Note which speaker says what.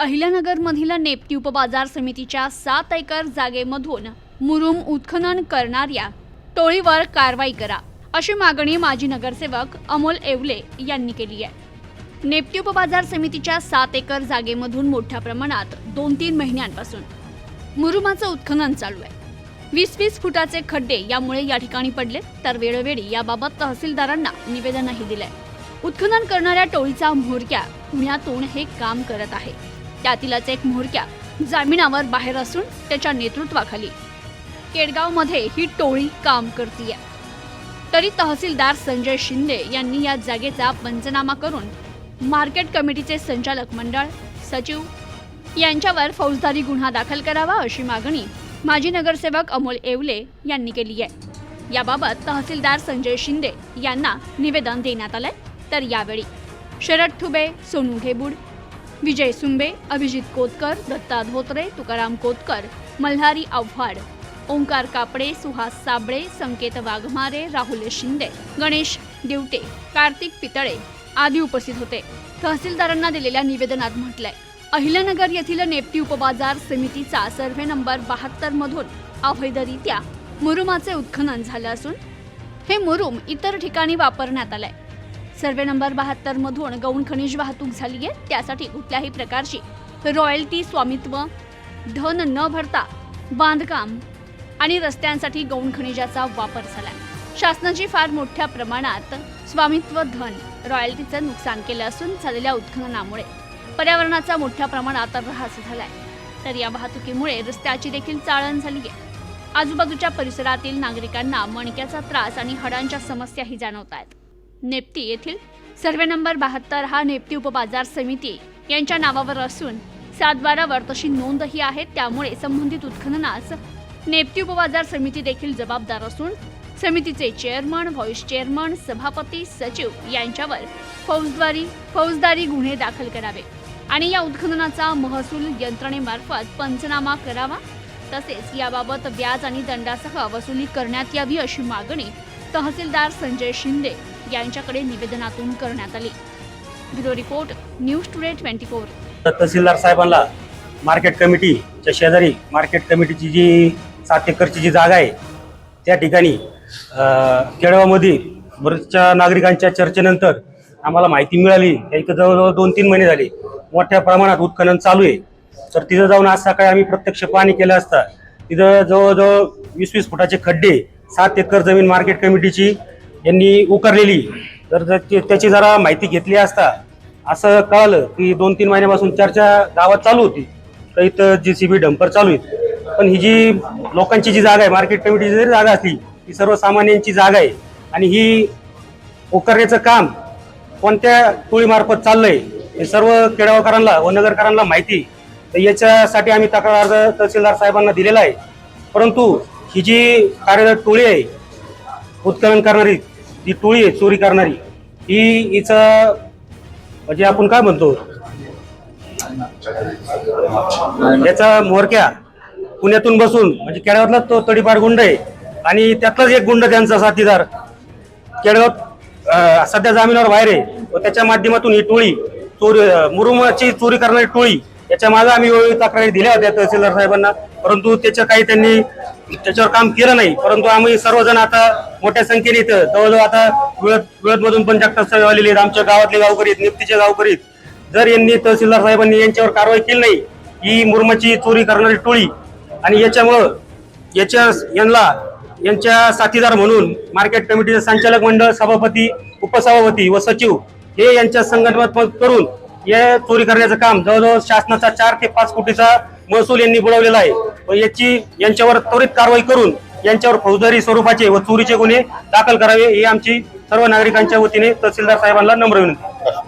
Speaker 1: अहिल्यानगरमधील नेप्ती उपबाजार समितीच्या 7 एकर जागेमधून मुरुम उत्खनन करणाऱ्या टोळीवर कारवाई करा, अशी मागणी माजी नगरसेवक अमोल येवले यांनी केली आहे। नेप्ती उपबाजार समितीच्या 7 एकर जागेमधून मोठ्या प्रमाणात 2-3 महिन्यांपासून मुरुमाचं उत्खनन चालू आहे। 20-20 फुटाचे खड्डे यामुळे या ठिकाणी पडले, तर वेळोवेळी याबाबत तहसीलदारांना निवेदनही दिलंय। उत्खनन करणाऱ्या टोळीचा म्होरक्या पुण्यातून हे काम करत आहे। त्यातीलच एक म्होरक्या जामिनावर बाहेर असून त्याच्या नेतृत्वाखाली केडगावमध्ये ही टोळी काम करतीये। तरी तहसीलदार संजय शिंदे यांनी या जागेचा पंचनामा करून मार्केट कमिटीचे संचालक मंडळ, सचिव यांच्यावर फौजदारी गुन्हा दाखल करावा, अशी मागणी माजी नगरसेवक अमोल येवले यांनी केली आहे। याबाबत तहसीलदार संजय शिंदे यांना निवेदन देण्यात आलंय। तर यावेळी शरद ठुबे, सोनू घेबूड, विजय सुंबे, अभिजित कोतकर, दत्ता धोत्रे, तुकाराम कोतकर, मल्हारी आव्हाड, ओंकार कापडे, सुहास साबळे, संकेत वाघमारे, राहुल शिंदे, गणेश दिवटे, कार्तिक पितळे आदी उपस्थित होते। तहसीलदारांना दिलेल्या निवेदनात म्हटलंय, अहिल्यानगर येथील नेप्ती उपबाजार समितीचा सर्व्हे नंबर 72 मधून अवैधरित्या मुरुमाचे उत्खनन झालं असून हे मुरुम इतर ठिकाणी वापरण्यात आलंय। सर्वे नंबर 72 मधून गौण खनिज वाहतूक झाली आहे। त्यासाठी कुठल्याही प्रकारची रॉयल्टी, स्वामित्व, धन न भरता बांधकाम आणि रस्त्यांसाठी गौण खनिजाचा वापर झालाय। शासनाची फार मोठ्या प्रमाणात स्वामित्व, धन, रॉयल्टीचं नुकसान केलं असून झालेल्या उत्खननामुळे पर्यावरणाचा मोठ्या प्रमाणात ऱ्हास झालाय। तर या वाहतुकीमुळे रस्त्याची देखील चाळण झाली आहे। आजूबाजूच्या परिसरातील नागरिकांना मणक्याचा त्रास आणि हाडांच्या समस्याही जाणवत आहेत। नेप्ती येथील सर्वे नंबर 72 हा नेप्ती उपबाजार समिती यांच्या नावावर असून 7/12 तशी नोंदही आहे। त्यामुळे संबंधित उत्खननास नेप्ती उपबाजार समिती देखील जबाबदार असून समितीचे चेअरमन, व्हाईस चेअरमन, सभापती, सचिव यांच्यावर फौजदारी गुन्हे दाखल करावे आणि या उत्खननाचा महसूल यंत्रणेमार्फत पंचनामा करावा। तसेच याबाबत व्याज आणि दंडासह वसुली करण्यात यावी, अशी मागणी तहसीलदार संजय शिंदे यांच्याकडे निवेदनातून करण्यात आली। Bureau report, news today 24।
Speaker 2: तहसीलदार साहेबांना मार्केट कमिटीच्या शेजारी मार्केट कमिटीची जी 7 एकरची जी जागा आहे त्या ठिकाणी केडगावमध्ये बऱ्याचशा नागरिकांच्या चर्चेनंतर आम्हाला माहिती मिळाली की इथं जवळजवळ 2-3 महिने झाले मोठ्या प्रमाणात उत्खनन चालू आहे। तर तिथं जाऊन आज सकाळी आम्ही प्रत्यक्ष पाहणी केलं असता तिथं जवळजवळ 20-20 फुटाचे खड्डे 7 एकर जमीन मार्केट कमिटीची यांनी उकरलेली। तर त्याची जरा माहिती घेतली असता असं कळालं की 2-3 महिन्यापासून चर्चा गावात चालू होती तर इथं JCB डंपर चालू आहे। पण ही जी लोकांची जी जागा आहे, मार्केट कमिटीची जरी जागा असली ही सर्वसामान्यांची जागा आहे आणि ही उकरण्याचं काम कोणत्या टोळीमार्फत चाललंय हे सर्व केडगावकरांना व नगरकरांना माहिती। तर याच्यासाठी आम्ही तक्रार अर्ज तहसीलदार साहेबांना दिलेला आहे। परंतु ही जी कार्यरत टोळी आहे, उत्खनन करणारी जी टोळी आहे, चोरी करणारी, ही हिचं म्हणजे आपण काय म्हणतो याचा म्होरक्या पुण्यातून बसून म्हणजे केडगावातला तो तडीपार गुंड आहे आणि त्यातलाच एक गुंड त्यांचा साथीदार केडगाव सध्या जामिनावर बाहेर आहे व त्याच्या माध्यमातून ही टोळी मुरुमाची चोरी करणारी टोळी याच्या मागे आम्ही तक्रारी दिल्या होत्या तहसीलदार साहेबांना, परंतु त्यांनी त्याच्यावर काम केलं नाही। परंतु आम्ही सर्वजण आता मोठ्या संख्येने इथं जवळजवळ आता विळदमधून पण जास्त आलेले आहेत, आमच्या गावातले गावकरी, नेप्तीचे गावकरी। जर यांनी तहसीलदार साहेबांनी यांच्यावर कारवाई केली नाही ही मुरुमाची चोरी करणारी टोळी आणि याच्यामुळं यांच्या साथीदार म्हणून मार्केट कमिटीचे संचालक मंडळ, सभापती, उपसभापती व सचिव हे यांच्या संघटनात्मक करून हे चोरी करण्याचं काम जवळजवळ शासनाचा 4 ते 5 कोटीचा महसूल यांनी बुडवलेला आहे व यांच्यावर त्वरित कारवाई करून यांच्यावर फौजदारी स्वरूपाचे व चोरीचे गुन्हे दाखल करावे ही आमची सर्व नागरिकांच्या वतीने तहसीलदार साहेबांना नम्र विनंती।